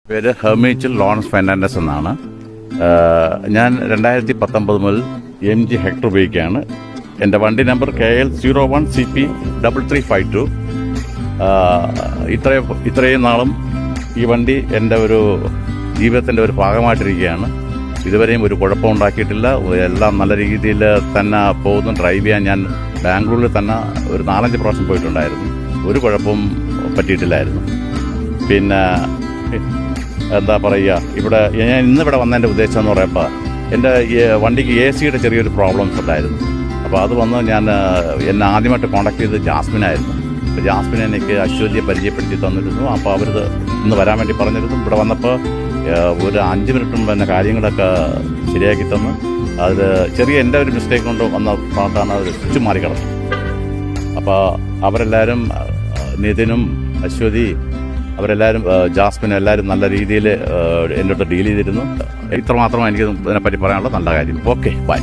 പേര് ഹെർമിച്ചിൽ Lawrence Fernandez എന്നാണ്. ഞാൻ 2019 മുതൽ MG ഹെക്ടർ ഉപയോഗിക്കുകയാണ്. എൻ്റെ വണ്ടി നമ്പർ KL 01CP3352. ഇത്രയും നാളും ഈ വണ്ടി എൻ്റെ ഒരു ജീവിതത്തിൻ്റെ ഒരു ഭാഗമായിട്ടിരിക്കുകയാണ്. ഇതുവരെയും ഒരു കുഴപ്പം ഉണ്ടാക്കിയിട്ടില്ല. എല്ലാം നല്ല രീതിയിൽ തന്നെ പോകുന്നു. ഡ്രൈവ് ചെയ്യാൻ ഞാൻ ബാംഗ്ലൂരിൽ തന്നെ ഒരു 4-5 പ്രാവശ്യം പോയിട്ടുണ്ടായിരുന്നു. ഒരു കുഴപ്പവും പറ്റിയിട്ടില്ലായിരുന്നു. പിന്നെ എന്താ പറയുക, ഞാൻ ഇന്നിവിടെ വന്നതിൻ്റെ ഉദ്ദേശം എന്ന് പറയുമ്പോൾ എൻ്റെ വണ്ടിക്ക് AC-യുടെ ചെറിയൊരു പ്രോബ്ലംസ് ഉണ്ടായിരുന്നു. അപ്പോൾ അത് വന്ന് എന്നെ ആദ്യമായിട്ട് കോൺടാക്ട് ചെയ്തത് ജാസ്മിനായിരുന്നു. അപ്പോൾ ജാസ്മിൻ എനിക്ക് അശ്വതിയെ പരിചയപ്പെടുത്തി തന്നിരുന്നു. അപ്പോൾ അവരിത് ഇന്ന് വരാൻ വേണ്ടി പറഞ്ഞിരുന്നു. ഇവിടെ വന്നപ്പോൾ ഒരു 5 മിനിറ്റ് മുമ്പ് തന്നെ കാര്യങ്ങളൊക്കെ ശരിയാക്കി തന്നു. അത് ചെറിയ എൻ്റെ ഒരു മിസ്റ്റേക്ക് കൊണ്ട് വന്ന പാട്ടാണ് അത് സ്വിച്ച് മാറിക്കിടന്നു. അപ്പോൾ അവരെല്ലാവരും നിതിനും അശ്വതി അവരെല്ലാവരും ജാസ്മിനും എല്ലാവരും നല്ല രീതിയിൽ എൻ്റെ അടുത്ത് ഡീൽ ചെയ്തിരുന്നു. ഇത്രമാത്രമാണ് എനിക്ക് ഇതിനെപ്പറ്റി പറയാനുള്ള നല്ല കാര്യം. Okay, by.